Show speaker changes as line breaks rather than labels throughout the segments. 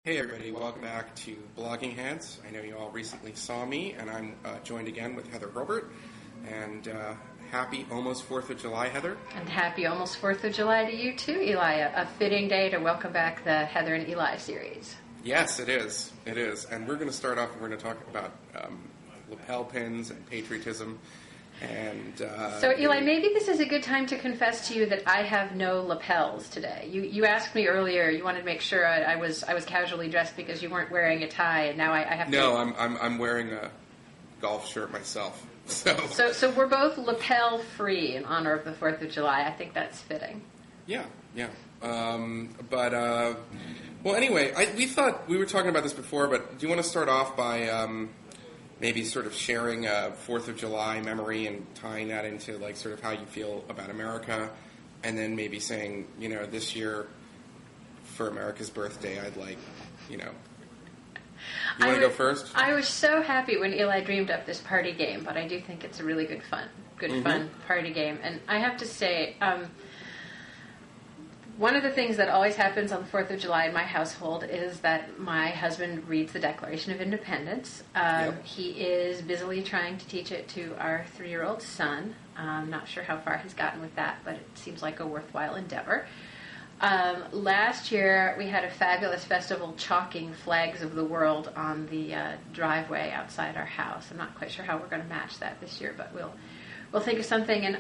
Hey everybody, welcome back to Blogging Heads. I know you all recently saw me, and I'm joined again with Heather Hurlburt. And happy almost 4th of July, Heather.
And happy almost 4th of July to you too, Eli. A fitting day to welcome back the Heather and Eli series.
Yes, it is. It is. And we're going to start off, we're going to talk about lapel pins and patriotism. And
so, Eli, maybe this is a good time to confess to you that I have no lapels today. You asked me earlier. You wanted to make sure I was casually dressed because you weren't wearing a tie, and now I have to.
No, I'm wearing a golf shirt myself.
So we're both lapel free in honor of the 4th of July. I think that's fitting.
Yeah. Well, anyway, we thought we were talking about this before, but do you want to start off by maybe sort of sharing a 4th of July memory and tying that into like sort of how you feel about America, and then maybe saying, this year for America's birthday, I'd like, You want to go first?
I was so happy when Eli dreamed up this party game, but I do think it's a really good fun party game. And I have to say, one of the things that always happens on the 4th of July in my household is that my husband reads the Declaration of Independence.
Yep.
He is busily trying to teach it to our 3-year-old son. I'm not sure how far he's gotten with that, but it seems like a worthwhile endeavor. Last year, we had a fabulous festival chalking flags of the world on the driveway outside our house. I'm not quite sure how we're going to match that this year, but we'll think of something. And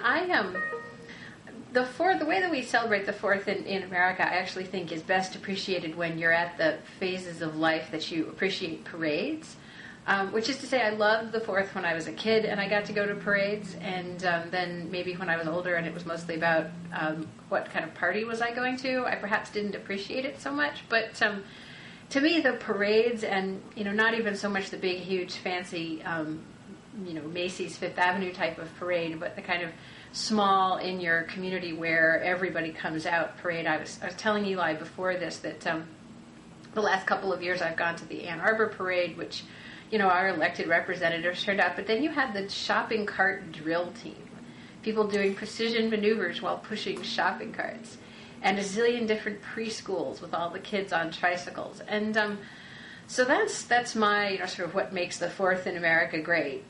the way that we celebrate the 4th in America, I actually think is best appreciated when you're at the phases of life that you appreciate parades. Which is to say, I loved the 4th when I was a kid and I got to go to parades, and then maybe when I was older and it was mostly about what kind of party was I going to, I perhaps didn't appreciate it so much. But to me, the parades and, not even so much the big, huge, fancy, Macy's Fifth Avenue type of parade, but the kind of small, in your community where everybody comes out parade. I was telling Eli before this that the last couple of years I've gone to the Ann Arbor parade, which our elected representatives turned out, but then you had the shopping cart drill team, people doing precision maneuvers while pushing shopping carts, and a zillion different preschools with all the kids on tricycles. And so that's my sort of what makes the 4th in America great,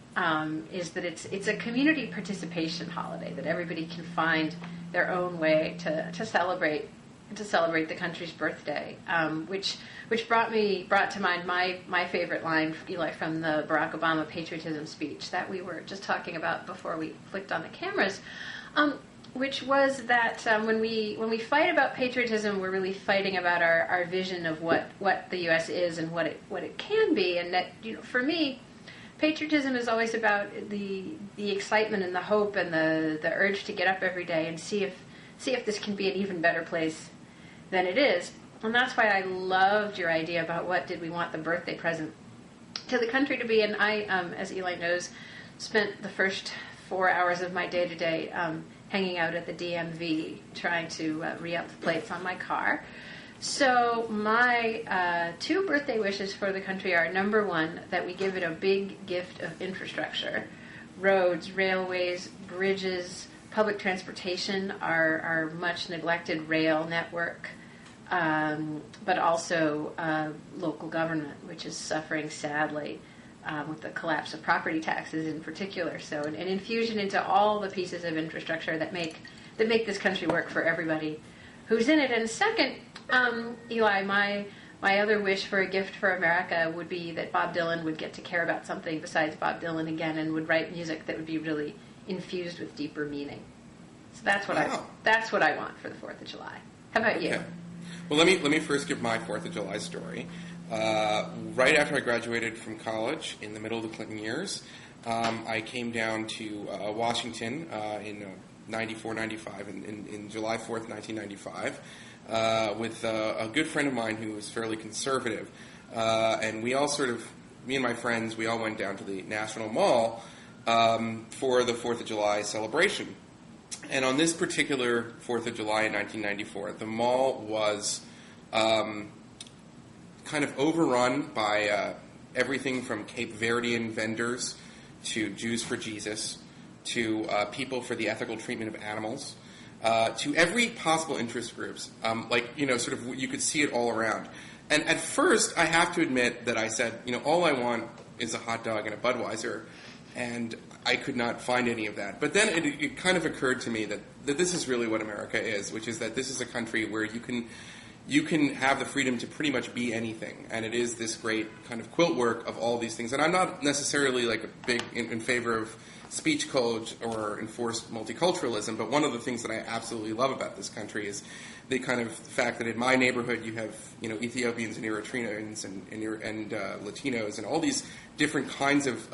is that it's a community participation holiday that everybody can find their own way to celebrate the country's birthday, which brought to mind my favorite line, Eli, from the Barack Obama patriotism speech that we were just talking about before we flicked on the cameras, which was that when we fight about patriotism, we're really fighting about our vision of what the U.S. is and what it can be, and that for me, patriotism is always about the excitement and the hope and the urge to get up every day and see if this can be an even better place than it is. And that's why I loved your idea about what did we want the birthday present to the country to be. And I, as Eli knows, spent the first 4 hours of my day-to-day hanging out at the DMV trying to re-up the plates on my car. So my 2 birthday wishes for the country are, number 1, that we give it a big gift of infrastructure. Roads, railways, bridges, public transportation, our much neglected rail network, but also local government, which is suffering sadly with the collapse of property taxes in particular. So an infusion into all the pieces of infrastructure that make this country work for everybody who's in it. And second, Eli, my other wish for a gift for America would be that Bob Dylan would get to care about something besides Bob Dylan again, and would write music that would be really infused with deeper meaning. So that's what I want for the 4th of July. How about you?
Okay. Well, let me first give my 4th of July story. Right after I graduated from college, in the middle of the Clinton years, I came down to Washington in 94, 95, in July 4th, 1995, with a good friend of mine who was fairly conservative. And we all me and my friends, we all went down to the National Mall for the 4th of July celebration. And on this particular 4th of July in 1994, the mall was kind of overrun by everything from Cape Verdean vendors to Jews for Jesus to people for the ethical treatment of animals to every possible interest groups. You could see it all around. And at first, I have to admit that I said, all I want is a hot dog and a Budweiser, and I could not find any of that. But then it kind of occurred to me that this is really what America is, which is that this is a country where you can have the freedom to pretty much be anything, and it is this great kind of quilt work of all these things. And I'm not necessarily like a big in favor of speech code or enforced multiculturalism, but one of the things that I absolutely love about this country is the kind of fact that in my neighborhood you have Ethiopians and Eritreans and Latinos and all these different kinds of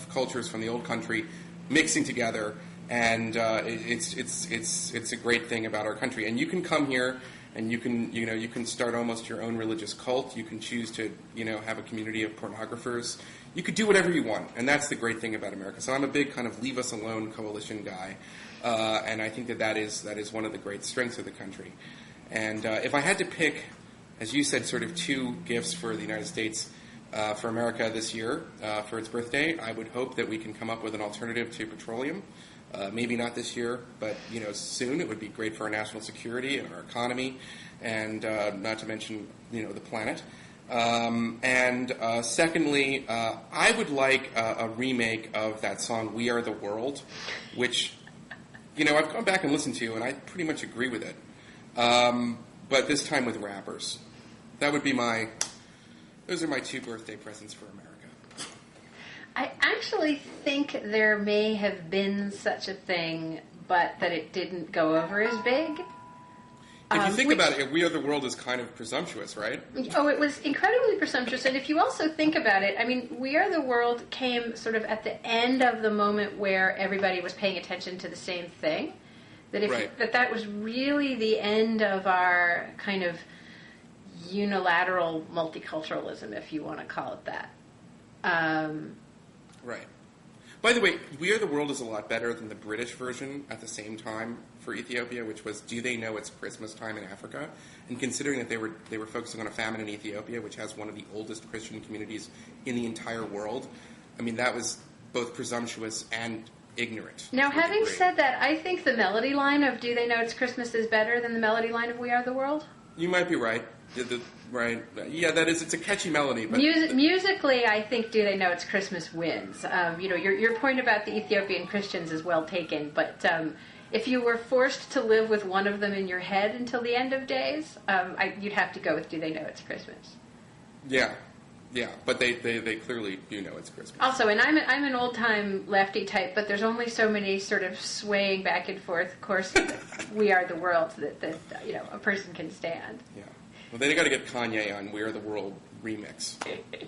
cultures from the old country mixing together, and it's a great thing about our country. And you can come here and you can start almost your own religious cult. You can choose to have a community of pornographers. You could do whatever you want, and that's the great thing about America. So I'm a big kind of leave us alone coalition guy, and I think that is one of the great strengths of the country. And if I had to pick, as you said, sort of two gifts for the United States, for America this year, for its birthday, I would hope that we can come up with an alternative to petroleum. Maybe not this year, but soon. It would be great for our national security and our economy, and not to mention the planet. Secondly, I would like a remake of that song "We Are the World," which I've gone back and listened to, and I pretty much agree with it. But this time with rappers. That would be those are my two birthday presents for America.
I actually think there may have been such a thing, but that it didn't go over as big.
If you think about it, "We Are the World" is kind of presumptuous, right?
Oh, it was incredibly presumptuous. And if you also think about it, I mean, "We Are the World" came sort of at the end of the moment where everybody was paying attention to the same thing. That was really the end of our kind of unilateral multiculturalism, if you want to call it that.
Right. By the way, "We Are the World" is a lot better than the British version at the same time for Ethiopia, which was "Do They Know It's Christmas Time in Africa?" And considering that they were focusing on a famine in Ethiopia, which has one of the oldest Christian communities in the entire world, I mean, that was both presumptuous and ignorant.
Now, having said that, I think the melody line of "Do They Know It's Christmas" is better than the melody line of "We Are the World."
You might be right. Right. Yeah, it's a catchy melody. But
musically, I think "Do They Know It's Christmas" wins. Your point about the Ethiopian Christians is well taken, but if you were forced to live with one of them in your head until the end of days, you'd have to go with "Do They Know It's Christmas."
Yeah, but they clearly do know it's Christmas.
Also, and I'm an old-time lefty type, but there's only so many sort of swaying back and forth, of course, "We Are the World" that a person can stand.
Yeah. Well, they got to get Kanye on "We Are the World" remix.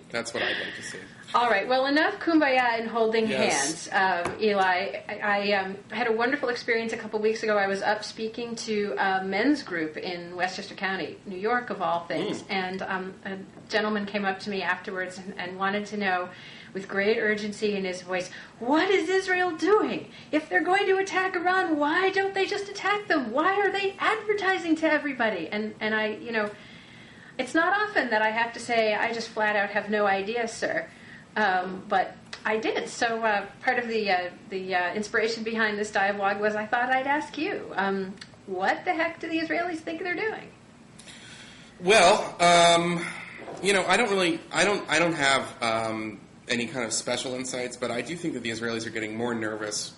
That's what I'd like to see.
All right. Well, enough kumbaya and holding hands. Eli, I had a wonderful experience a couple weeks ago. I was up speaking to a men's group in Westchester County, New York, of all things. And a gentleman came up to me afterwards and wanted to know, with great urgency in his voice, what is Israel doing? If they're going to attack Iran, why don't they just attack them? Why are they advertising to everybody? And I, it's not often that I have to say, I just flat out have no idea, sir. But I did. So part of the inspiration behind this dialogue was I thought I'd ask you, what the heck do the Israelis think they're doing?
Well, I don't have any kind of special insights, but I do think that the Israelis are getting more nervous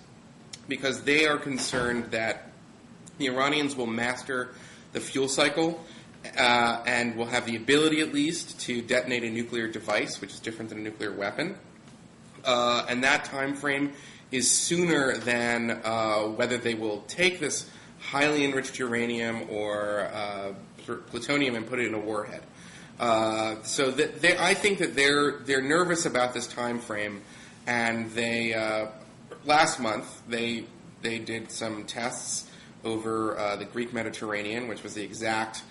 because they are concerned that the Iranians will master the fuel cycle and will have the ability, at least, to detonate a nuclear device, which is different than a nuclear weapon. And that time frame is sooner than whether they will take this highly enriched uranium or plutonium and put it in a warhead. So I think that they're nervous about this time frame, and they last month they did some tests over the Greek Mediterranean, which was the exact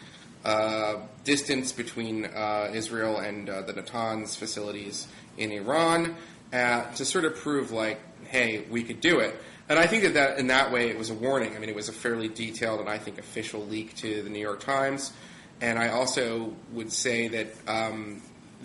distance between Israel and the Natanz facilities in Iran, to sort of prove, like, hey, we could do it. And I think that in that way it was a warning. I mean, it was a fairly detailed and I think official leak to the New York Times. And I also would say that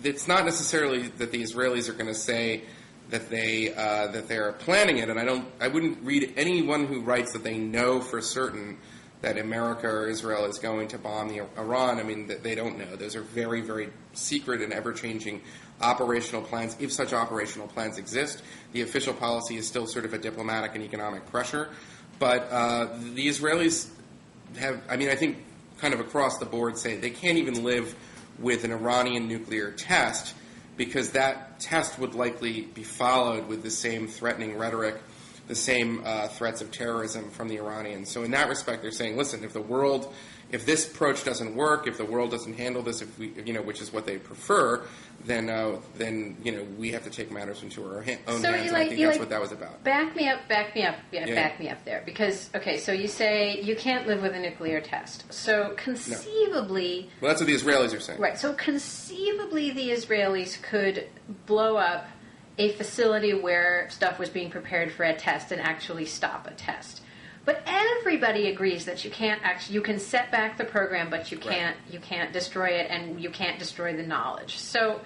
it's not necessarily that the Israelis are going to say that they're planning it. And I wouldn't read anyone who writes that they know for certain that America or Israel is going to bomb Iran. I mean, they don't know. Those are very, very secret and ever-changing operational plans, if such operational plans exist. The official policy is still sort of a diplomatic and economic pressure. But the Israelis have, I mean, I think kind of across the board say they can't even live with an Iranian nuclear test because that test would likely be followed with the same threatening rhetoric, the same threats of terrorism from the Iranians. So in that respect, they're saying, listen, if this approach doesn't work, if the world doesn't handle this, which is what they prefer, then we have to take matters into our own hands. And I think that's what that was about.
Back me up there. Because, okay, so you say you can't live with a nuclear test. So conceivably...
No. Well, that's what the Israelis are saying.
Right, so conceivably the Israelis could blow up a facility where stuff was being prepared for a test and actually stop a test. But everybody agrees that you can set back the program, but you can't destroy it, and you can't destroy the knowledge. So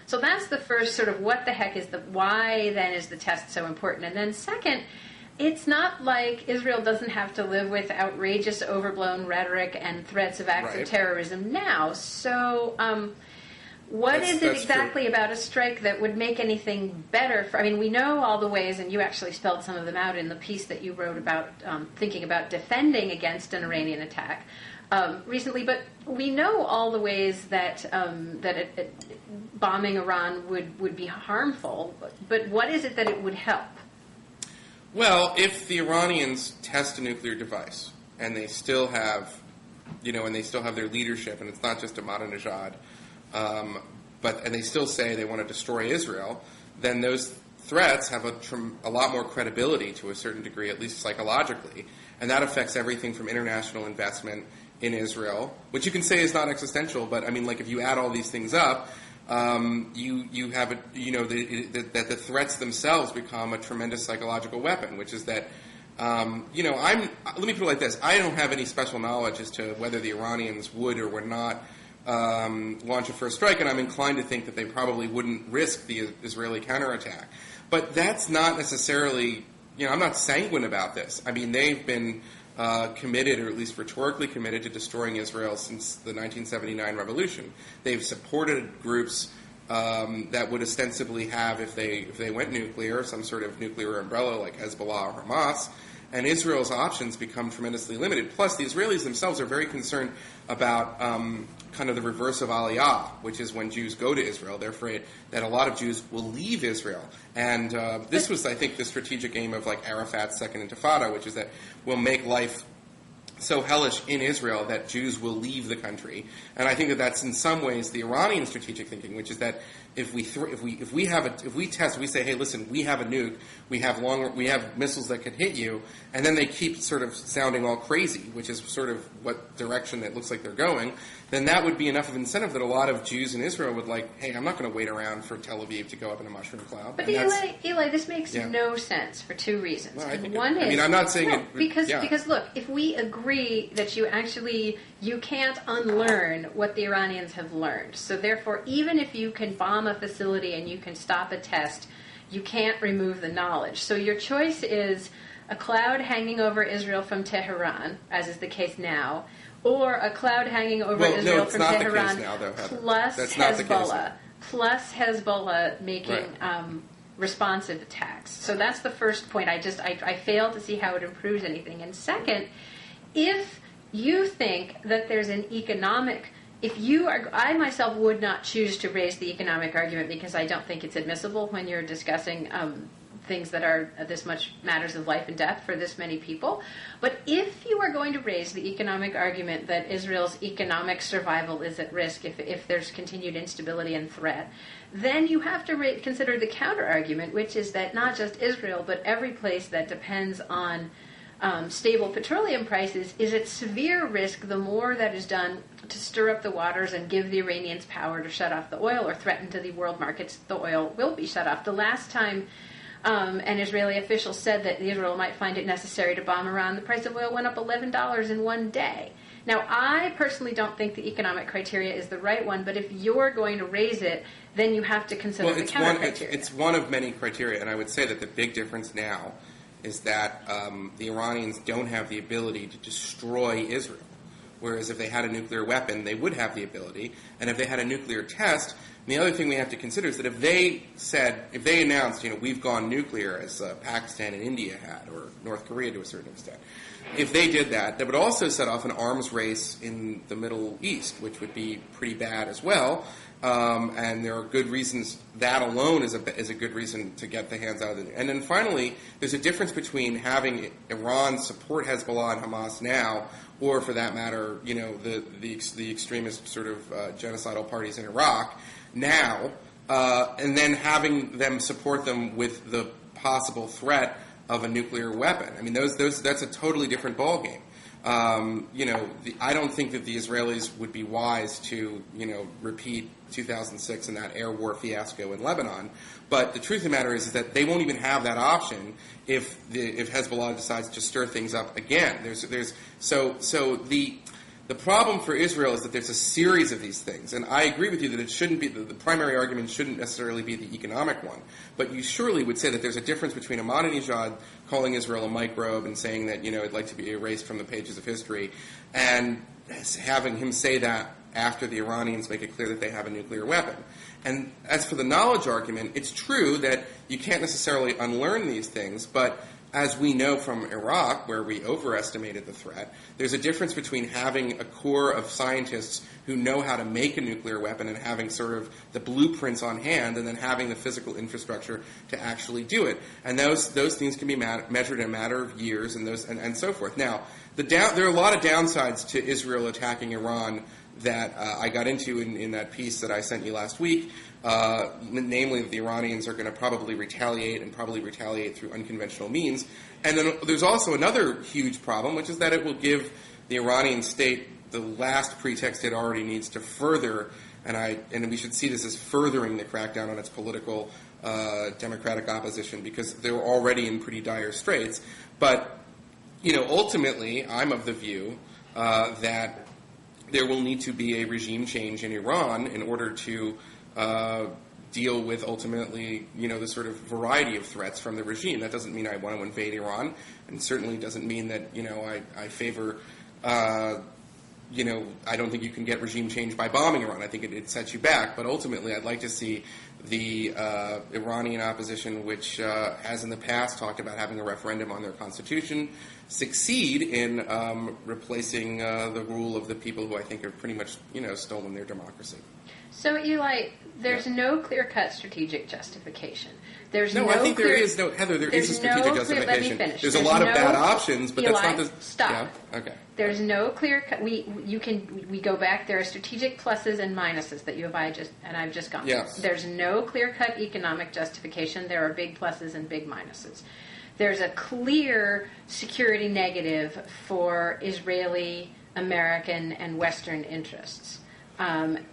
that's the first sort of why then is the test so important? And then second, it's not like Israel doesn't have to live with outrageous, overblown rhetoric and threats of acts of terrorism now. So what is it exactly about a strike that would make anything better? We know all the ways, and you actually spelled some of them out in the piece that you wrote about thinking about defending against an Iranian attack recently, but we know all the ways that bombing Iran would be harmful. But what is it that it would help?
Well, if the Iranians test a nuclear device and they still have, their leadership, and it's not just Ahmadinejad, and they still say they want to destroy Israel, then those threats have a lot more credibility to a certain degree, at least psychologically, and that affects everything from international investment in Israel, which you can say is not existential, but if you add all these things up, you have that the threats themselves become a tremendous psychological weapon, which is that. Let me put it like this: I don't have any special knowledge as to whether the Iranians would or would not launch a first strike, and I'm inclined to think that they probably wouldn't risk the Israeli counterattack. But that's not necessarily, I'm not sanguine about this. They've been committed, or at least rhetorically committed, to destroying Israel since the 1979 revolution. They've supported groups that would ostensibly have, if they went nuclear, some sort of nuclear umbrella like Hezbollah or Hamas, and Israel's options become tremendously limited. Plus, the Israelis themselves are very concerned about kind of the reverse of Aliyah, which is when Jews go to Israel. They're afraid that a lot of Jews will leave Israel. And this was, I think, the strategic aim of Arafat's Second Intifada, which is that we'll make life so hellish in Israel that Jews will leave the country. And I think that that's in some ways the Iranian strategic thinking, which is that if we test, we say, hey, listen, we have a nuke, we have missiles that could hit you, and then they keep sort of sounding all crazy, which is sort of what direction it looks like they're going, then that would be enough of incentive that a lot of Jews in Israel would hey, I'm not going to wait around for Tel Aviv to go up in a mushroom cloud.
But Eli, this makes no sense for two reasons.
Well,
I'm not saying
it
because look, if we agree that you can't unlearn what the Iranians have learned, so therefore even if you can bomb a facility and you can stop a test, you can't remove the knowledge. So your choice is a cloud hanging over Israel from Tehran, as is the case now, or a cloud hanging over Israel from Tehran plus Hezbollah making responsive attacks. So that's the first point. I fail to see how it improves anything. And second, if you think that there's an economic... I myself would not choose to raise the economic argument because I don't think it's admissible when you're discussing things that are this much matters of life and death for this many people. But if you are going to raise the economic argument that Israel's economic survival is at risk if there's continued instability and threat, then you have to consider the counter argument, which is that not just Israel, but every place that depends on stable petroleum prices is at severe risk the more that is done to stir up the waters and give the Iranians power to shut off the oil or threaten to the world markets the oil will be shut off. The last time an Israeli official said that Israel might find it necessary to bomb Iran, the price of oil went up $11 in one day. Now, I personally don't think the economic criteria is the right one, but if you're going to raise it, then you have to consider the counter criteria.
It's one of many criteria, and I would say that the big difference now is that the Iranians don't have the ability to destroy Israel. Whereas if they had a nuclear weapon, they would have the ability. And if they had a nuclear test, the other thing we have to consider is that if they announced, we've gone nuclear, as Pakistan and India had, or North Korea to a certain extent, if they did that, that would also set off an arms race in the Middle East, which would be pretty bad as well. And there are good reasons. That alone is a good reason to get the hands out of it. And then finally, there's a difference between having Iran support Hezbollah and Hamas now, or for that matter, the extremist sort of genocidal parties in Iraq now, and then having them support them with the possible threat of a nuclear weapon. I mean, that's a totally different ballgame. I don't think that the Israelis would be wise to, repeat 2006 and that air war fiasco in Lebanon. But the truth of the matter is that they won't even have that option if Hezbollah decides to stir things up again. The problem for Israel is that there's a series of these things, and I agree with you that it shouldn't be the primary argument shouldn't necessarily be the economic one. But you surely would say that there's a difference between Ahmadinejad calling Israel a microbe and saying that it'd like to be erased from the pages of history, and having him say that after the Iranians make it clear that they have a nuclear weapon. And as for the knowledge argument, it's true that you can't necessarily unlearn these things, but as we know from Iraq, where we overestimated the threat, there's a difference between having a core of scientists who know how to make a nuclear weapon and having sort of the blueprints on hand, and then having the physical infrastructure to actually do it. And those things can be measured in a matter of years and so forth. Now, there are a lot of downsides to Israel attacking Iran that I got into in that piece that I sent you last week, namely that the Iranians are going to probably retaliate through unconventional means. And then there's also another huge problem, which is that it will give the Iranian state the last pretext it already needs to further, and we should see this as furthering the crackdown on its political democratic opposition, because they're already in pretty dire straits. But, ultimately, I'm of the view that there will need to be a regime change in Iran in order to deal with ultimately, the sort of variety of threats from the regime. That doesn't mean I want to invade Iran, and certainly doesn't mean that, I favor, I don't think you can get regime change by bombing Iran. I think it sets you back. But ultimately, I'd like to see the Iranian opposition, which has in the past talked about having a referendum on their constitution, succeed in replacing the rule of the people who I think have pretty much, stolen their democracy.
So, Eli, there's no clear-cut strategic justification. I
think there is no, Heather, there is a strategic justification.
Let me finish.
There's a lot of bad options, but
Eli,
that's not the...
Stop.
Yeah? Okay.
There's no clear-cut... We go back. There are strategic pluses and minuses that I've just gone through.
Yes.
There's no clear-cut economic justification. There are big pluses and big minuses. There's a clear security negative for Israeli, American, and Western interests.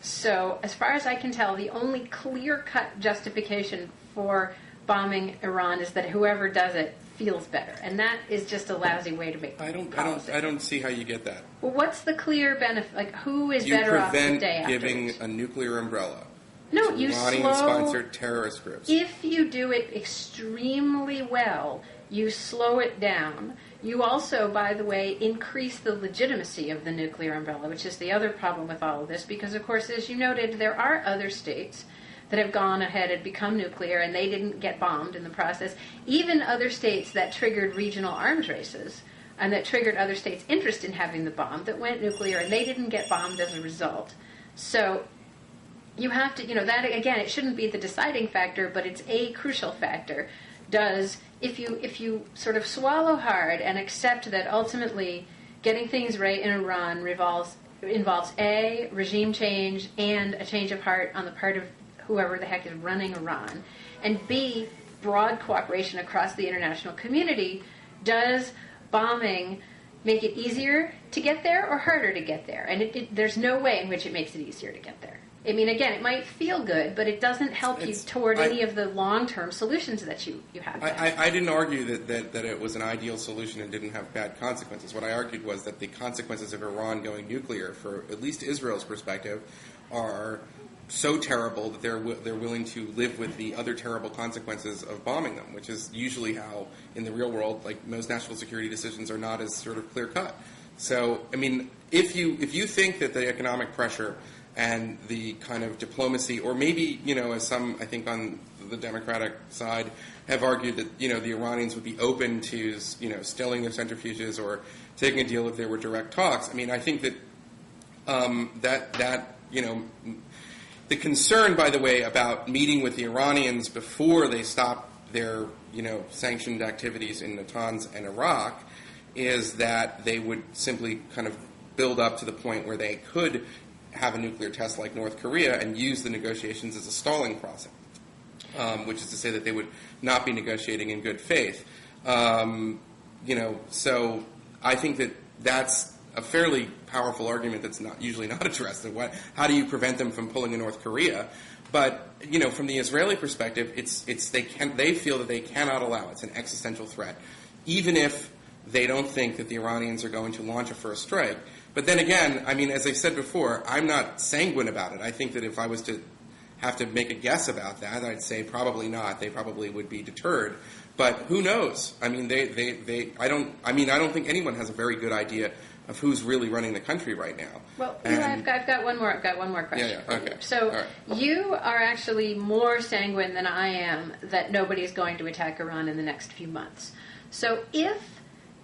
So, as far as I can tell, the only clear-cut justification for bombing Iran is that whoever does it feels better, and that is just a lousy way to make policy.
I don't see how you get that.
Well, what's the clear benefit? Like, who is better off the day
You prevent
afterwards?
giving a nuclear umbrella
No,
to
you
Iranian-sponsored terrorist groups.
If you do it extremely well, you slow it down. You also, by the way, increase the legitimacy of the nuclear umbrella, which is the other problem with all of this, because, of course, as you noted, there are other states that have gone ahead and become nuclear, and they didn't get bombed in the process. Even other states that triggered regional arms races and that triggered other states' interest in having the bomb that went nuclear, and they didn't get bombed as a result. So you have to, that, again, it shouldn't be the deciding factor, but it's a crucial factor. If you sort of swallow hard and accept that ultimately getting things right in Iran involves A, regime change and a change of heart on the part of whoever the heck is running Iran, and B, broad cooperation across the international community, does bombing make it easier to get there or harder to get there? And there's no way in which it makes it easier to get there. I mean, again, it might feel good, but it doesn't help you toward any of the long-term solutions that you have.
I didn't argue that it was an ideal solution and didn't have bad consequences. What I argued was that the consequences of Iran going nuclear, for at least Israel's perspective, are so terrible that they're willing to live with the other terrible consequences of bombing them, which is usually how, in the real world, like most national security decisions are not as sort of clear cut. So, I mean, if you think that the economic pressure and the kind of diplomacy, or maybe, as some, I think, on the Democratic side have argued that, the Iranians would be open to, stilling their centrifuges or taking a deal if there were direct talks. I mean, I think that the concern, by the way, about meeting with the Iranians before they stop their, sanctioned activities in Natanz and Iraq is that they would simply kind of build up to the point where they could have a nuclear test like North Korea and use the negotiations as a stalling process, which is to say that they would not be negotiating in good faith. So I think that that's a fairly powerful argument that's usually not addressed. How do you prevent them from pulling a North Korea? But from the Israeli perspective, they feel that they cannot allow it. It's an existential threat, even if they don't think that the Iranians are going to launch a first strike. But then again, I mean, as I said before, I'm not sanguine about it. I think that if I was to have to make a guess about that, I'd say probably not. They probably would be deterred. But who knows? I mean, I don't think anyone has a very good idea of who's really running the country right now.
Well, I've got one more question.
Yeah, okay.
So
right.
You are actually more sanguine than I am that nobody's going to attack Iran in the next few months. So if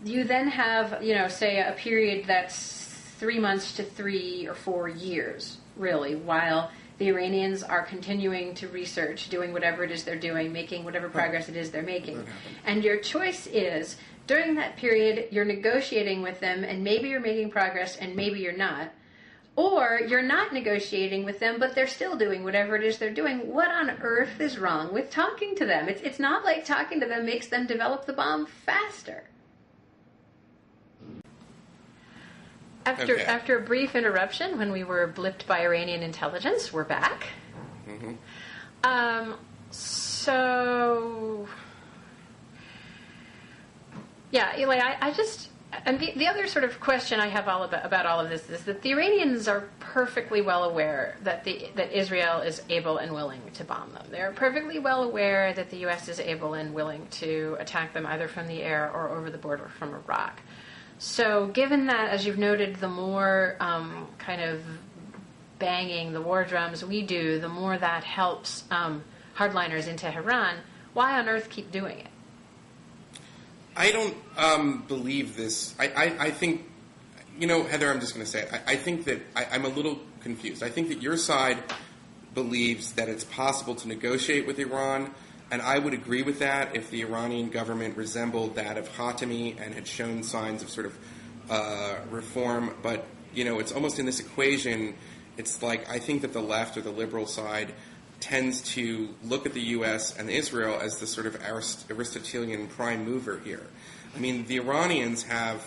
you then have, say a period that's 3 months to 3 or 4 years, really, while the Iranians are continuing to research, doing whatever it is they're doing, making whatever progress it is they're making, and your choice is, during that period, you're negotiating with them, and maybe you're making progress, and maybe you're not. Or you're not negotiating with them, but they're still doing whatever it is they're doing. What on earth is wrong with talking to them? It's not like talking to them makes them develop the bomb faster. After a brief interruption, when we were blipped by Iranian intelligence, we're back.
Mm-hmm.
Yeah, Eli, I just... And the other sort of question I have about all of this is that the Iranians are perfectly well aware that Israel is able and willing to bomb them. They're perfectly well aware that the U.S. is able and willing to attack them either from the air or over the border from Iraq. So given that, as you've noted, the more kind of banging the war drums we do, the more that helps hardliners in Tehran, why on earth keep doing it?
I don't believe this. I think, Heather, I'm just going to say it. I think that I'm a little confused. I think that your side believes that it's possible to negotiate with Iran, and I would agree with that if the Iranian government resembled that of Khatami and had shown signs of sort of reform. But, it's almost in this equation, it's like I think that the left or the liberal side tends to look at the U.S. and Israel as the sort of Aristotelian prime mover here. I mean, the Iranians have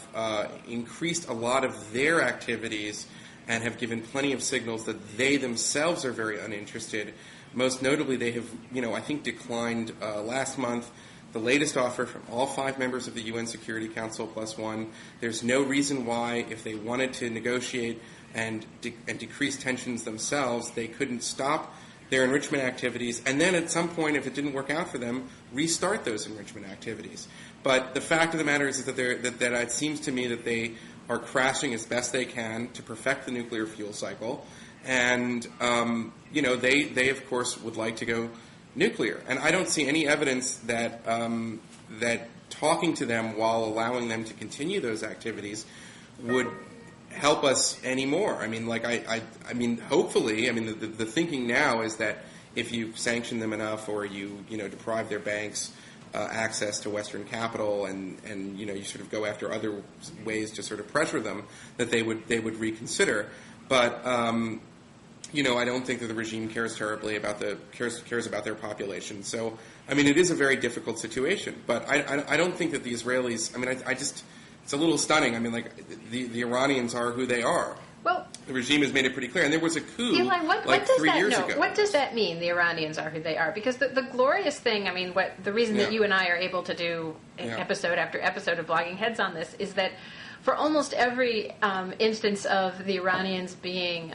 increased a lot of their activities and have given plenty of signals that they themselves are very uninterested. Most notably, they have, I think declined last month the latest offer from all 5 members of the UN Security Council plus 1. There's no reason why, if they wanted to negotiate and decrease tensions themselves, they couldn't stop their enrichment activities, and then at some point, if it didn't work out for them, restart those enrichment activities. But the fact of the matter is that it seems to me that they are crashing as best they can to perfect the nuclear fuel cycle, and they of course would like to go nuclear. And I don't see any evidence that that talking to them while allowing them to continue those activities would help us anymore. I mean, hopefully, the thinking now is that if you sanction them enough or you deprive their banks access to Western capital and you sort of go after other ways to sort of pressure them, that they would reconsider. But I don't think that the regime cares terribly about cares about their population. So it is a very difficult situation. But I don't think that the Israelis. It's a little stunning. The Iranians are who they are.
Well,
the regime has made it pretty clear. And there was a coup
Eli, what does
3 years ago.
What does that mean, the Iranians are who they are? Because the glorious thing, the reason that you and I are able to do episode after episode of Blogging Heads on this is that for almost every instance of the Iranians being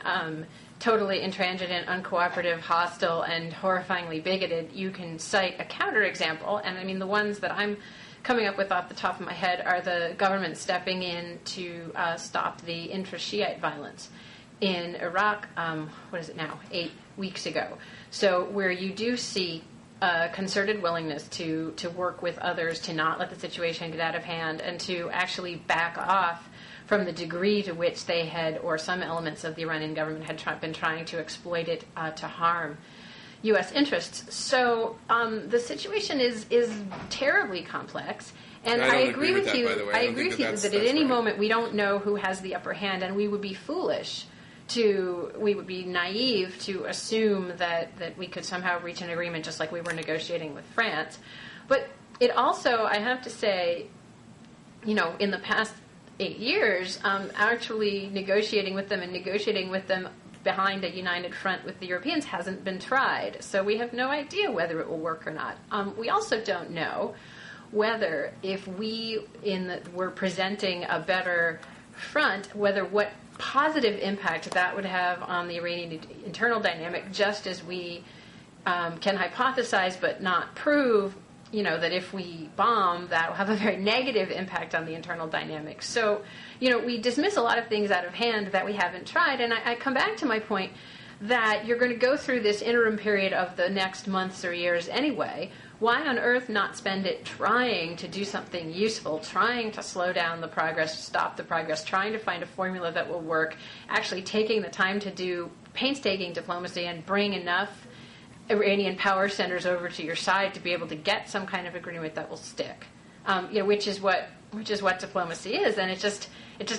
totally intransigent, uncooperative, hostile, and horrifyingly bigoted, you can cite a counterexample. And I mean, the ones that I'm coming up with off the top of my head are the government stepping in to stop the intra-Shiite violence in Iraq, 8 weeks ago. So where you do see a concerted willingness to work with others, to not let the situation get out of hand, and to actually back off from the degree to which they had, or some elements of the Iranian government had been trying to exploit it to harm U.S. interests. So the situation is terribly complex. And I agree with you. I agree with you that at any moment we don't know who has the upper hand, and we would be naive to assume that we could somehow reach an agreement just like we were negotiating with France. But it also, I have to say, in the past 8 years, actually negotiating with them behind a united front with the Europeans hasn't been tried. So we have no idea whether it will work or not. We also don't know whether if we're presenting a better front, whether what positive impact that would have on the Iranian internal dynamic, just as we can hypothesize but not prove, that if we bomb, that will have a very negative impact on the internal dynamics. So, we dismiss a lot of things out of hand that we haven't tried. And I come back to my point that you're going to go through this interim period of the next months or years anyway. Why on earth not spend it trying to do something useful, trying to slow down the progress, stop the progress, trying to find a formula that will work, actually taking the time to do painstaking diplomacy and bring enough Iranian power centers over to your side to be able to get some kind of agreement that will stick, which is what diplomacy is, and it just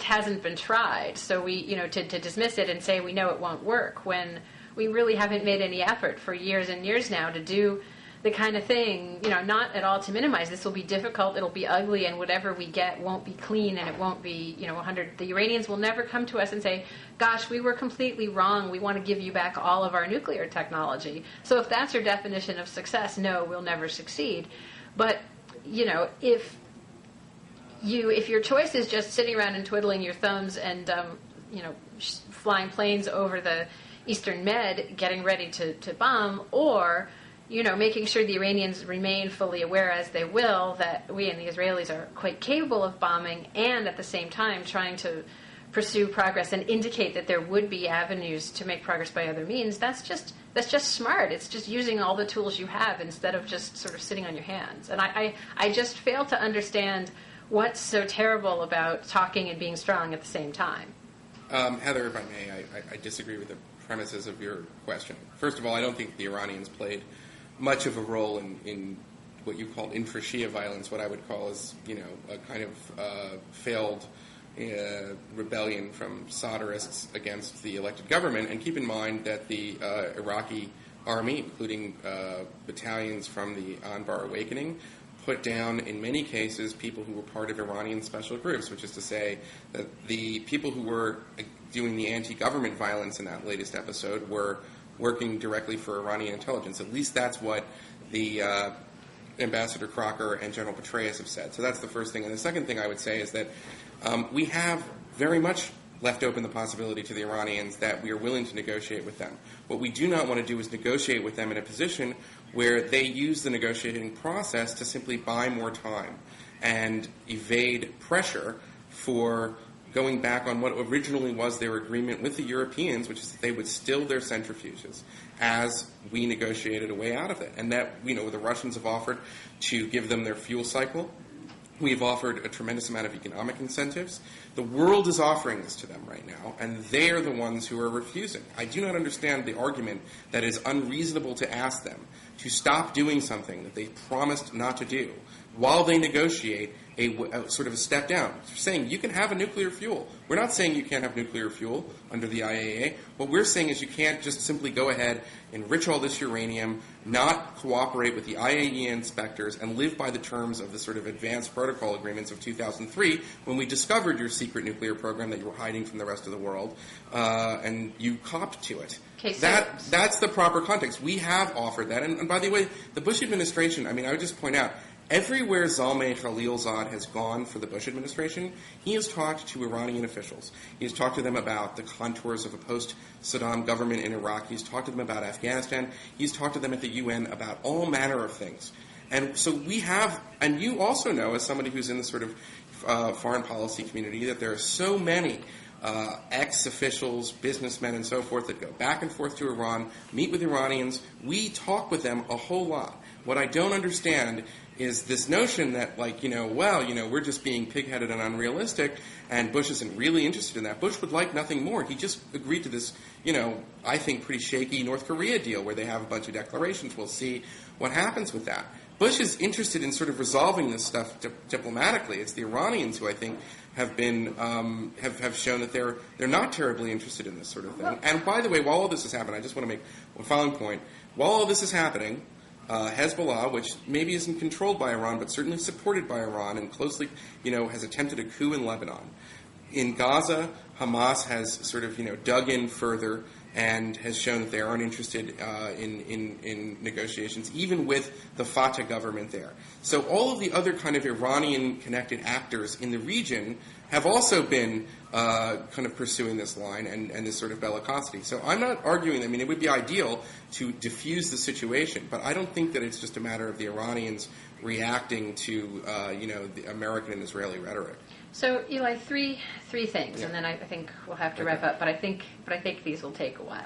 hasn't been tried. So to dismiss it and say we know it won't work when we really haven't made any effort for years and years now to do the kind of thing, not at all to minimize. This will be difficult, it'll be ugly, and whatever we get won't be clean, and it won't be, 100. The Iranians will never come to us and say, gosh, we were completely wrong, we want to give you back all of our nuclear technology. So if that's your definition of success, no, we'll never succeed. But, if your choice is just sitting around and twiddling your thumbs and, flying planes over the Eastern Med, getting ready to bomb, or making sure the Iranians remain fully aware, as they will, that we and the Israelis are quite capable of bombing, and at the same time trying to pursue progress and indicate that there would be avenues to make progress by other means, that's just smart. It's just using all the tools you have instead of just sort of sitting on your hands. And I just fail to understand what's so terrible about talking and being strong at the same time.
Heather, if I may, I disagree with the premises of your question. First of all, I don't think the Iranians played much of a role in what you called intra-Shia violence, what I would call is, a kind of failed rebellion from Sadrists against the elected government. And keep in mind that the Iraqi army, including battalions from the Anbar Awakening, put down, in many cases, people who were part of Iranian special groups, which is to say that the people who were doing the anti-government violence in that latest episode were working directly for Iranian intelligence. At least that's what the Ambassador Crocker and General Petraeus have said. So that's the first thing. And the second thing I would say is that we have very much left open the possibility to the Iranians that we are willing to negotiate with them. What we do not want to do is negotiate with them in a position where they use the negotiating process to simply buy more time and evade pressure for going back on what originally was their agreement with the Europeans, which is that they would still their centrifuges as we negotiated a way out of it. And that, the Russians have offered to give them their fuel cycle. We've offered a tremendous amount of economic incentives. The world is offering this to them right now, and they are the ones who are refusing. I do not understand the argument that it is unreasonable to ask them to stop doing something that they promised not to do while they negotiate a sort of a step down. They're saying you can have a nuclear fuel. We're not saying you can't have nuclear fuel under the IAEA. What we're saying is you can't just simply go ahead, enrich all this uranium, not cooperate with the IAEA inspectors, and live by the terms of the sort of advanced protocol agreements of 2003 when we discovered your secret nuclear program that you were hiding from the rest of the world, and you copped to it.
Okay, so
That's the proper context. We have offered that. And by the way, the Bush administration, I would just point out, Everywhere Zalmay Khalilzad has gone for the Bush administration, he has talked to Iranian officials. He has talked to them about the contours of a post-Saddam government in Iraq. He's talked to them about Afghanistan. He's talked to them at the UN about all manner of things. And so we have, and you also know, as somebody who's in the sort of foreign policy community, that there are so many ex-officials, businessmen, and so forth that go back and forth to Iran, meet with Iranians. We talk with them a whole lot. What I don't understand is this notion that, we're just being pig-headed and unrealistic, and Bush isn't really interested in that. Bush would like nothing more. He just agreed to this, I think pretty shaky North Korea deal where they have a bunch of declarations. We'll see what happens with that. Bush is interested in sort of resolving this stuff diplomatically. It's the Iranians who I think have been have shown that they're not terribly interested in this sort of thing. And by the way, while all this is happening, I just want to make one following point. While all this is happening, Hezbollah, which maybe isn't controlled by Iran, but certainly supported by Iran and closely, has attempted a coup in Lebanon. In Gaza, Hamas has sort of, dug in further and has shown that they aren't interested in negotiations, even with the Fatah government there. So all of the other kind of Iranian-connected actors in the region have also been kind of pursuing this line and this sort of bellicosity. So I'm not arguing, it would be ideal to diffuse the situation, but I don't think that it's just a matter of the Iranians reacting to, the American and Israeli rhetoric.
So, Eli, three things, and then I think we'll have to wrap up. But I think these will take a while.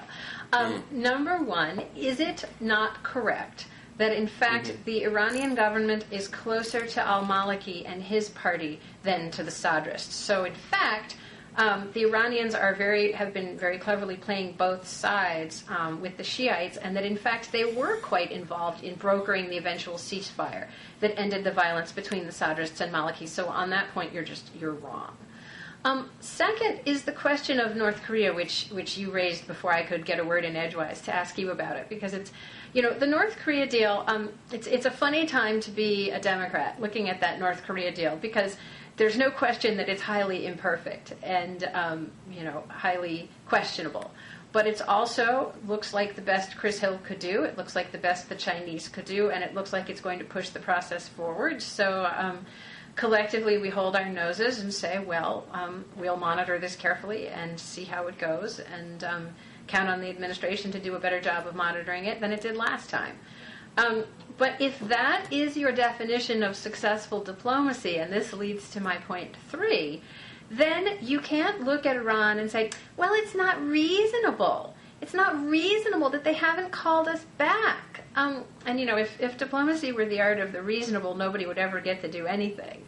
Number one, is it not correct that in fact the Iranian government is closer to al-Maliki and his party than to the Sadrists? So, in fact, the Iranians have been very cleverly playing both sides with the Shiites, and that in fact they were quite involved in brokering the eventual ceasefire that ended the violence between the Sadrists and Maliki. So on that point, you're wrong. Second is the question of North Korea, which you raised before I could get a word in edgewise to ask you about it, because it's, the North Korea deal. It's a funny time to be a Democrat looking at that North Korea deal, because there's no question that it's highly imperfect and, highly questionable. But it's also looks like the best Chris Hill could do. It looks like the best the Chinese could do, and it looks like it's going to push the process forward. So collectively, we hold our noses and say, well, we'll monitor this carefully and see how it goes, and count on the administration to do a better job of monitoring it than it did last time. But if that is your definition of successful diplomacy, and this leads to my point 3, then you can't look at Iran and say, well, it's not reasonable. It's not reasonable that they haven't called us back. If diplomacy were the art of the reasonable, nobody would ever get to do anything.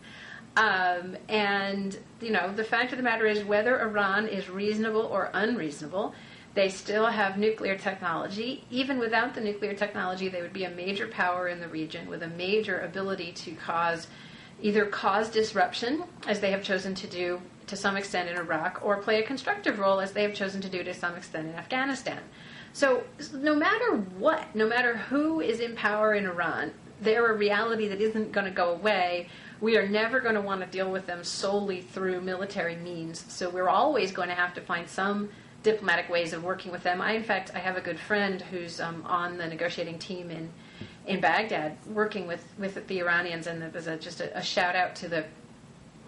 The fact of the matter is, whether Iran is reasonable or unreasonable, they still have nuclear technology. Even without the nuclear technology, they would be a major power in the region with a major ability to cause disruption, as they have chosen to do to some extent in Iraq, or play a constructive role, as they have chosen to do to some extent in Afghanistan. So no matter what, no matter who is in power in Iran, they're a reality that isn't going to go away. We are never going to want to deal with them solely through military means. So we're always going to have to find some diplomatic ways of working with them. I have a good friend who's on the negotiating team in Baghdad, working with the Iranians, and it was just a shout out to the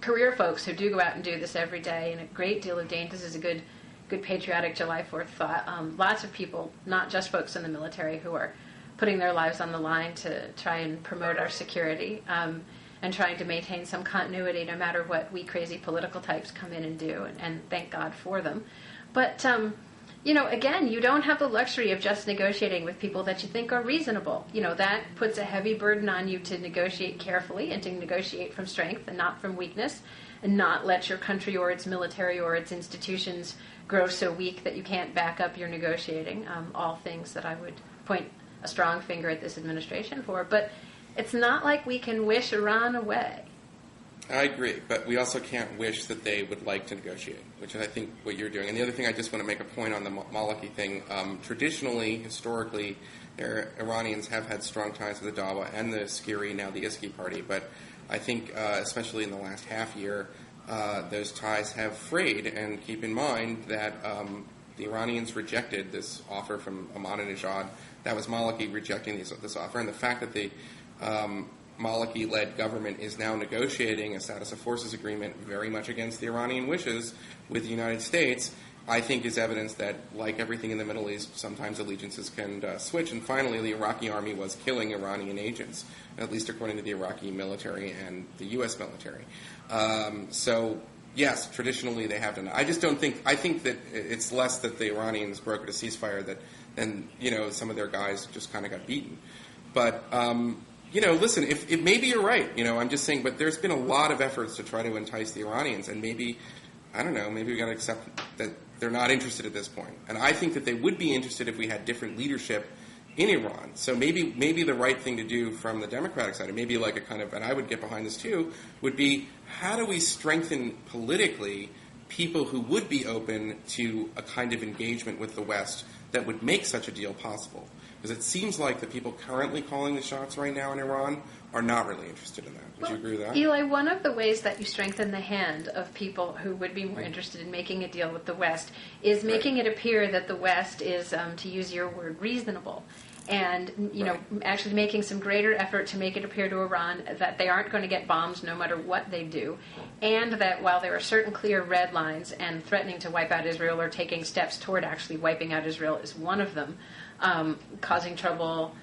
career folks who do go out and do this every day, and a great deal of danger. This is a good patriotic July 4th thought. Lots of people, not just folks in the military, who are putting their lives on the line to try and promote our security, and trying to maintain some continuity no matter what we crazy political types come in and do, and thank God for them. But, again, you don't have the luxury of just negotiating with people that you think are reasonable. That puts a heavy burden on you to negotiate carefully and to negotiate from strength and not from weakness, and not let your country or its military or its institutions grow so weak that you can't back up your negotiating. All things that I would point a strong finger at this administration for. But it's not like we can wish Iran away.
I agree, but we also can't wish that they would like to negotiate, which is, I think, what you're doing. And the other thing, I just want to make a point on the Maliki thing. Traditionally, historically, Iranians have had strong ties with the Dawa and the Skiri, now the Iski party, but I think, especially in the last half year, those ties have frayed. And keep in mind that the Iranians rejected this offer from Ahmadinejad. That was Maliki rejecting this offer, and the fact that Maliki-led government is now negotiating a status of forces agreement very much against the Iranian wishes with the United States, I think is evidence that, like everything in the Middle East, sometimes allegiances can switch. And finally, the Iraqi army was killing Iranian agents, at least according to the Iraqi military and the U.S. military. So, yes, traditionally they have done that. I just don't think – I think that it's less that the Iranians brokered a ceasefire than some of their guys just kind of got beaten. But listen, if maybe you're right. I'm just saying, but there's been a lot of efforts to try to entice the Iranians, and maybe we got to accept that they're not interested at this point. And I think that they would be interested if we had different leadership in Iran. So maybe the right thing to do from the Democratic side, and maybe like a kind of, and I would get behind this too, would be how do we strengthen politically people who would be open to a kind of engagement with the West that would make such a deal possible? Because it seems like the people currently calling the shots right now in Iran are not really interested in that. Would you agree with that?
Eli, one of the ways that you strengthen the hand of people who would be more interested in making a deal with the West is making it appear that the West is, to use your word, reasonable. And, actually making some greater effort to make it appear to Iran that they aren't going to get bombed no matter what they do. And that while there are certain clear red lines, and threatening to wipe out Israel or taking steps toward actually wiping out Israel is one of them, causing trouble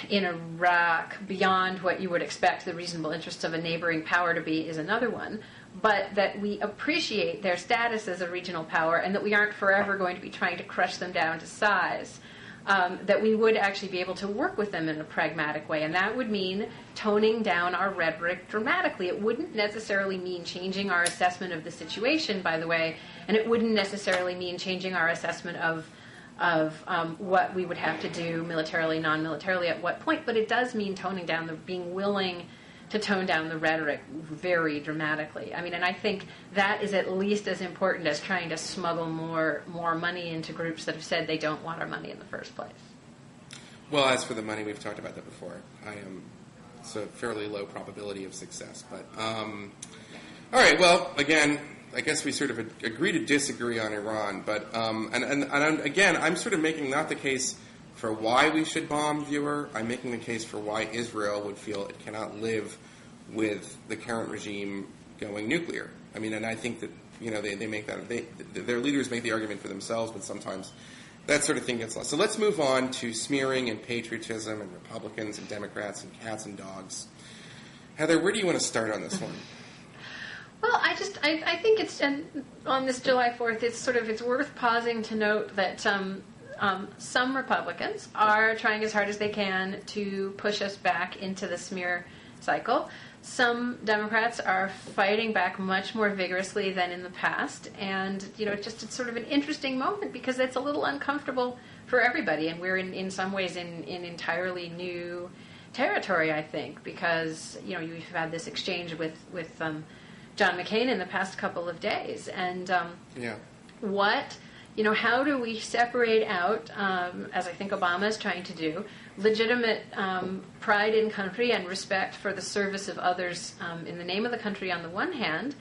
in Iraq beyond what you would expect the reasonable interests of a neighboring power to be is another one, but that we appreciate their status as a regional power and that we aren't forever going to be trying to crush them down to size, that we would actually be able to work with them in a pragmatic way. And that would mean toning down our rhetoric dramatically. It wouldn't necessarily mean changing our assessment of the situation, by the way, and it wouldn't necessarily mean changing our assessment of what we would have to do militarily, non-militarily, at what point, but it does mean being willing to tone down the rhetoric very dramatically. I mean, and I think that is at least as important as trying to smuggle more money into groups that have said they don't want our money in the first place.
Well, as for the money, we've talked about that before. It's a fairly low probability of success. But all right, well, again, I guess we sort of agree to disagree on Iran, but again, I'm sort of making not the case for why we should bomb viewer. I'm making the case for why Israel would feel it cannot live with the current regime going nuclear. I mean, and I think that they make that their leaders make the argument for themselves, but sometimes that sort of thing gets lost. So let's move on to smearing and patriotism and Republicans and Democrats and cats and dogs. Heather, where do you want to start on this one?
Well, I think it's on this July 4th. It's worth pausing to note that some Republicans are trying as hard as they can to push us back into the smear cycle. Some Democrats are fighting back much more vigorously than in the past, and it's sort of an interesting moment because it's a little uncomfortable for everybody, and we're in some ways in entirely new territory, I think, because you've had this exchange with John McCain in the past couple of days, and how do we separate out, as I think Obama is trying to do, legitimate pride in country and respect for the service of others in the name of the country on the one hand,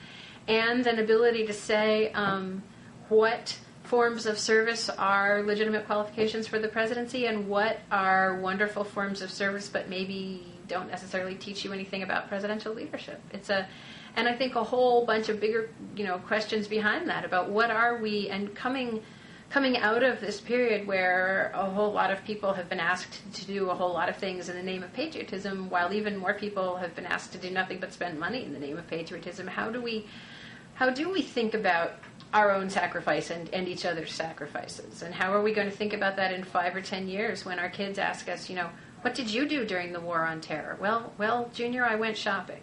and an ability to say what forms of service are legitimate qualifications for the presidency and what are wonderful forms of service but maybe don't necessarily teach you anything about presidential leadership. And I think a whole bunch of bigger, questions behind that about what are we, and coming out of this period where a whole lot of people have been asked to do a whole lot of things in the name of patriotism, while even more people have been asked to do nothing but spend money in the name of patriotism. How do we think about our own sacrifice and each other's sacrifices? And how are we going to think about that in 5 or 10 years when our kids ask us, what did you do during the war on terror? Well, Junior, I went shopping.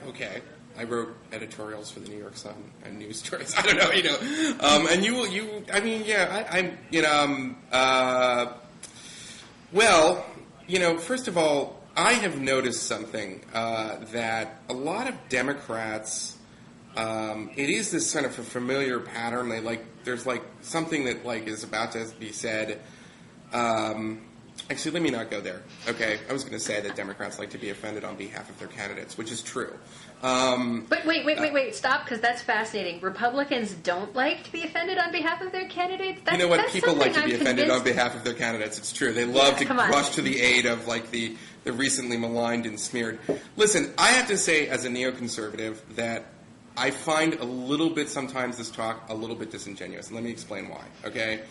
Okay, I wrote editorials for the New York Sun and news stories. I don't know, and first of all, I have noticed something that a lot of Democrats, it is this kind of a familiar pattern. There's something that is about to be said. Actually, let me not go there. Okay, I was going to say that Democrats like to be offended on behalf of their candidates, which is true.
But wait, stop, because that's fascinating. Republicans don't like to be offended on behalf of their candidates?
You know what? People like to be offended on behalf of their candidates. It's true. They love to rush to the aid of, like, the recently maligned and smeared. Listen, I have to say, as a neoconservative, that I find a little bit, sometimes this talk, a little bit disingenuous. And let me explain why, okay?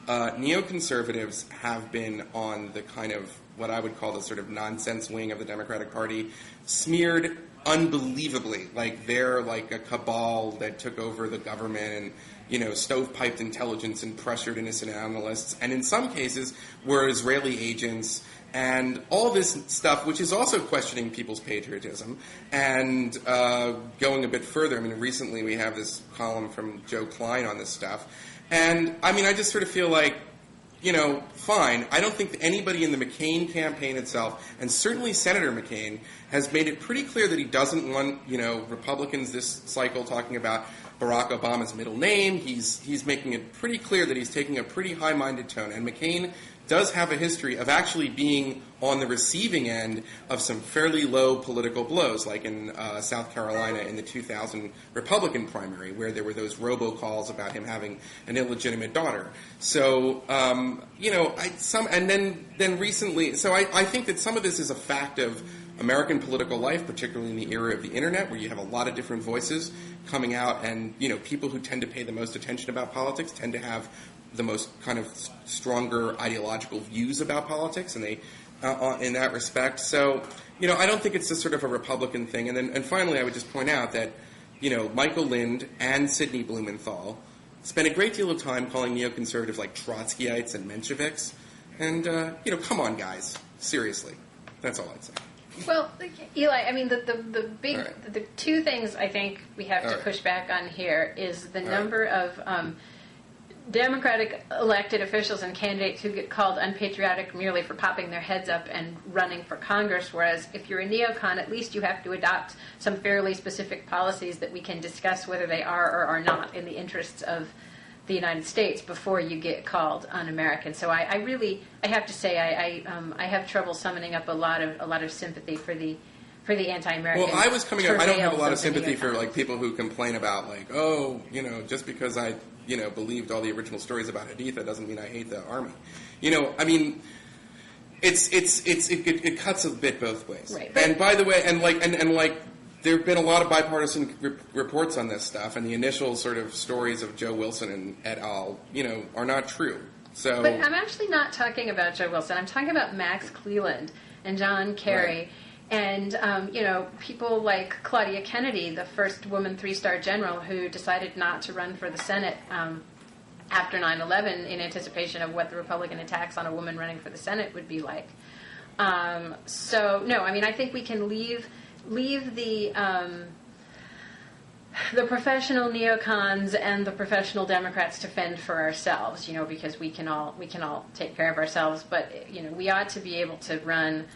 Neoconservatives have been on the kind of what I would call the sort of nonsense wing of the Democratic Party, smeared unbelievably, like they're like a cabal that took over the government and, you know, stovepiped intelligence and pressured innocent analysts, and in some cases were Israeli agents and all this stuff, which is also questioning people's patriotism. And going a bit further, I mean, recently we have this column from Joe Klein on this stuff. And, I mean, I just sort of feel like, you know, fine. I don't think that anybody in the McCain campaign itself, and certainly Senator McCain, has made it pretty clear that he doesn't want, you know, Republicans this cycle talking about Barack Obama's middle name. He's making it pretty clear that he's taking a pretty high-minded tone. And McCain does have a history of actually being on the receiving end of some fairly low political blows, like in South Carolina in the 2000 Republican primary, where there were those robocalls about him having an illegitimate daughter. So, you know, then recently, so I think that some of this is a fact of American political life, particularly in the era of the internet, where you have a lot of different voices coming out, and, you know, people who tend to pay the most attention about politics tend to have the most kind of stronger ideological views about politics, and they, in that respect. So, you know, I don't think it's just sort of a Republican thing. And finally, I would just point out that, you know, Michael Lind and Sidney Blumenthal spent a great deal of time calling neoconservatives like Trotskyites and Mensheviks. And, you know, come on, guys. Seriously. That's all I'd say.
Well, Eli, I mean, the big,
right.
the two things I think we have to push back on here is the number of Democratic elected officials and candidates who get called unpatriotic merely for popping their heads up and running for Congress, whereas if you're a neocon, at least you have to adopt some fairly specific policies that we can discuss whether they are or are not in the interests of the United States before you get called un-American. So I really have to say I have trouble summoning up a lot of sympathy for the anti-American.
Well, I was coming up. I don't have a lot of sympathy for like people who complain about like, oh, you know, just because I, you know, believed all the original stories about Haditha doesn't mean I hate the army. You know, I mean, it cuts a bit both ways.
Right.
And by the way, and like there have been a lot of bipartisan reports on this stuff, and the initial sort of stories of Joe Wilson and et al., you know, are not true. So,
but I'm actually not talking about Joe Wilson. I'm talking about Max Cleland and John Kerry.
Right.
And, you know, people like Claudia Kennedy, the first woman three-star general who decided not to run for the Senate after 9/11 in anticipation of what the Republican attacks on a woman running for the Senate would be like. So, no, I mean, I think we can leave the professional neocons and the professional Democrats to fend for ourselves, you know, because we can all take care of ourselves. But, you know, we ought to be able to run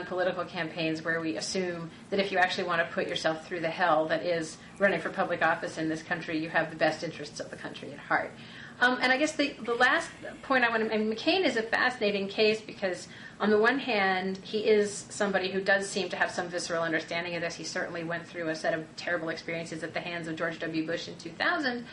political campaigns where we assume that if you actually want to put yourself through the hell that is running for public office in this country, you have the best interests of the country at heart. And I guess the last point I mean, McCain is a fascinating case because on the one hand, he is somebody who does seem to have some visceral understanding of this. He certainly went through a set of terrible experiences at the hands of George W. Bush in 2000.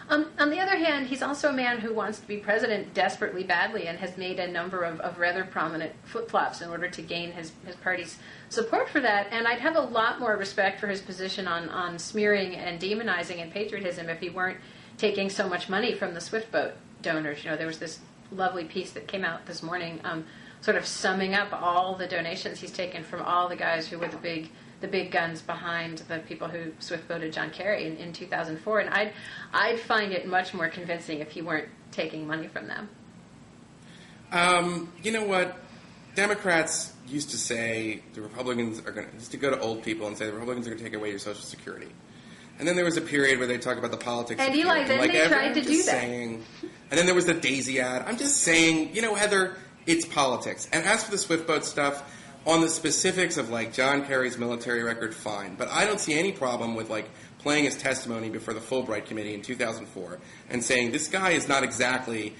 On the other hand, he's also a man who wants to be president desperately badly and has made a number of rather prominent flip-flops in order to gain his party's support for that. And I'd have a lot more respect for his position on smearing and demonizing and patriotism if he weren't taking so much money from the Swift boat donors. You know, there was this lovely piece that came out this morning sort of summing up all the donations he's taken from all the guys who were the big guns behind the people who Swift voted John Kerry in 2004, and I'd find it much more convincing if he weren't taking money from them.
You know what? Democrats used to say the Republicans used to go to old people and say the Republicans are going to take away your Social Security. And then there was a period where they talk about the politics.
And Eli, then they tried to do that.
And then there was the Daisy ad. I'm just saying, you know, Heather, it's politics. And as for the Swift boat stuff, on the specifics of, like, John Kerry's military record, fine. But I don't see any problem with, like, playing his testimony before the Fulbright Committee in 2004 and saying this guy is not exactly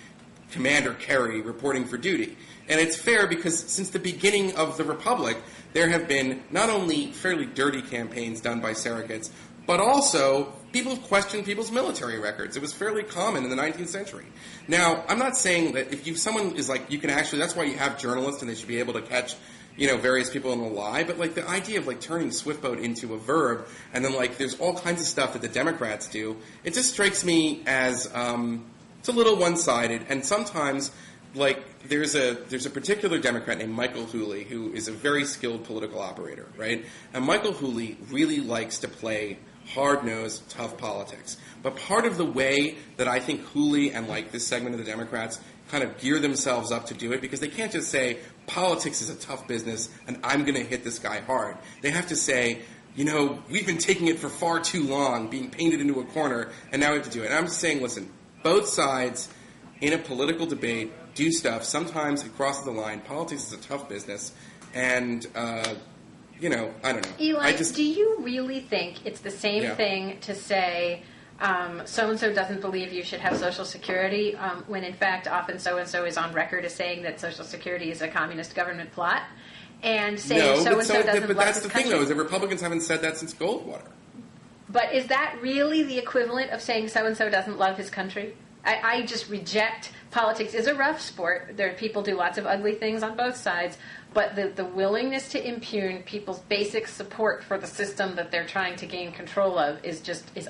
Commander Kerry reporting for duty. And it's fair because since the beginning of the Republic, there have been not only fairly dirty campaigns done by surrogates, but also people have questioned people's military records. It was fairly common in the 19th century. Now, I'm not saying that if someone is like, you can actually, that's why you have journalists and they should be able to catch, various people in a lie, but like the idea of like turning swiftboat into a verb, and then like there's all kinds of stuff that the Democrats do, it just strikes me as, it's a little one-sided, and sometimes like there's a particular Democrat named Michael Hooley who is a very skilled political operator, right? And Michael Hooley really likes to play hard-nosed, tough politics. But part of the way that I think Hooley and like this segment of the Democrats kind of gear themselves up to do it, because they can't just say politics is a tough business and I'm going to hit this guy hard. They have to say, we've been taking it for far too long, being painted into a corner, and now we have to do it. And I'm just saying, listen, both sides in a political debate do stuff. Sometimes it crosses the line. Politics is a tough business, and I don't know.
Eli, do you really think it's the same thing to say so-and-so doesn't believe you should have Social Security when, in fact, often so-and-so is on record as saying that Social Security is a communist government plot, and saying so-and-so doesn't love his country?
But that's the thing, though, is that Republicans haven't said that since Goldwater.
But is that really the equivalent of saying so-and-so doesn't love his country? I just reject politics is a rough sport. People do lots of ugly things on both sides, but the willingness to impugn people's basic support for the system that they're trying to gain control of is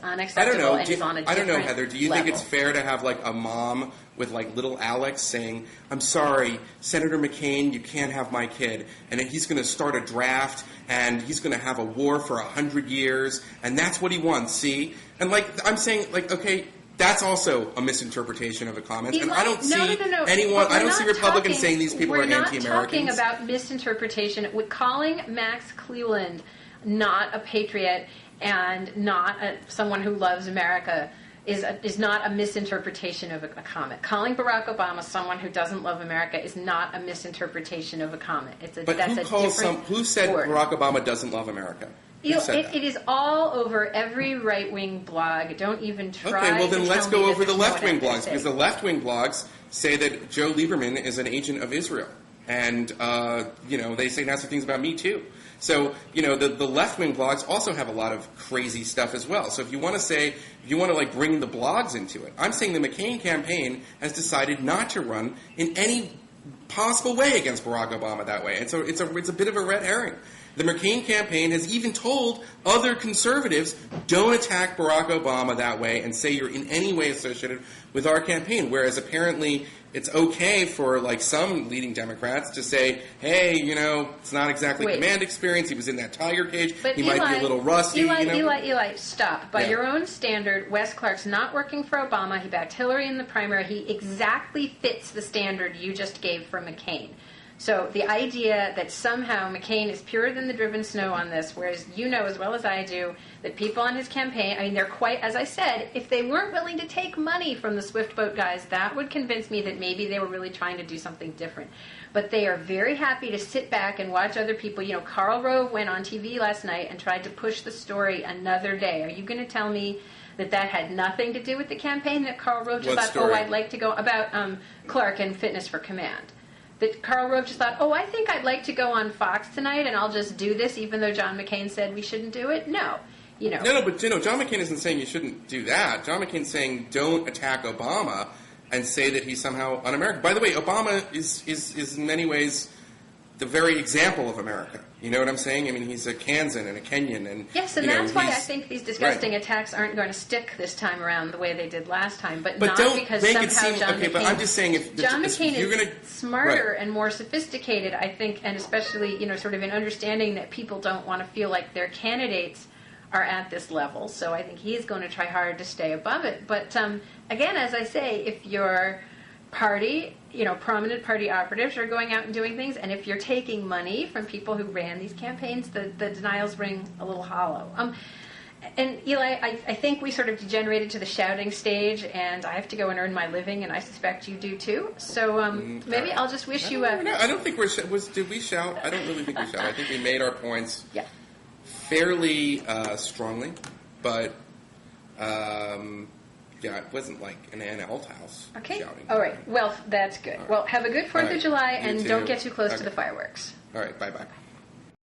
unacceptable and is on a different
I don't know, Heather. Do you
level.
think it's fair to have like a mom with like little Alex saying, "I'm sorry, Senator McCain, you can't have my kid, and he's going to start a draft, and he's going to have a war for 100 years, and that's what he wants, see?" And like I'm saying, like, okay, that's also a misinterpretation of the comments, and I don't see anyone. I don't see Republicans saying these people are anti-Americans.
We're not talking about misinterpretation. Calling Max Cleland not a patriot and not someone who loves America is not a misinterpretation of a comment. Calling Barack Obama someone who doesn't love America is not a misinterpretation of a comment.
Who said Barack Obama doesn't love America?
It is all over every right-wing blog. Don't even try.
Okay, well then let's go over the left-wing blogs, because the left-wing blogs say that Joe Lieberman is an agent of Israel, and they say nasty things about me too. So the left-wing blogs also have a lot of crazy stuff as well. So if you want to bring the blogs into it, I'm saying the McCain campaign has decided not to run in any possible way against Barack Obama that way, and so it's a bit of a red herring. The McCain campaign has even told other conservatives, don't attack Barack Obama that way and say you're in any way associated with our campaign. Whereas apparently it's okay for like some leading Democrats to say, hey, it's not exactly command experience. He was in that tiger cage.
But
he might be a little rusty.
Eli, stop. By your own standard, Wes Clark's not working for Obama. He backed Hillary in the primary. He exactly fits the standard you just gave for McCain. So the idea that somehow McCain is purer than the driven snow on this, whereas you know as well as I do that people on his campaign, they're quite, as I said, if they weren't willing to take money from the Swift boat guys, that would convince me that maybe they were really trying to do something different. But they are very happy to sit back and watch other people. Karl Rove went on TV last night and tried to push the story another day. Are you going to tell me that had nothing to do with the campaign, that Karl Rove just thought, I'd like to go, about Clark and Fitness for Command? That Karl Rove just thought, I think I'd like to go on Fox tonight and I'll just do this even though John McCain said we shouldn't do it? No.
No, but John McCain isn't saying you shouldn't do that. John McCain's saying don't attack Obama and say that he's somehow un-American. By the way, Obama is in many ways the very example of America. You know what I'm saying? I mean, he's a Kansan and a Kenyan. And,
yes, and that's why I think these disgusting attacks aren't going to stick this time around the way they did last time. But not
don't
because
make
somehow
it seem,
John
okay,
McCain...
but I'm just saying
John McCain is smarter
right.
and more sophisticated, I think, and especially, sort of in understanding that people don't want to feel like their candidates are at this level. So I think he's going to try hard to stay above it. But again, as I say, if your party, prominent party operatives are going out and doing things, and if you're taking money from people who ran these campaigns, the denials ring a little hollow. And Eli, I think we sort of degenerated to the shouting stage, and I have to go and earn my living, and I suspect you do too. So maybe I'll just wish you a...
No, I don't think did we shout? I don't really think we shout. I think we made our points fairly strongly, but Yeah, it wasn't like an Anna Althouse
Okay.
shouting.
All right. Well, that's good.
All right.
Well, have a good 4th
All right.
of July,
You
and
too.
don't get too close to
Okay.
the fireworks.
All right, bye-bye.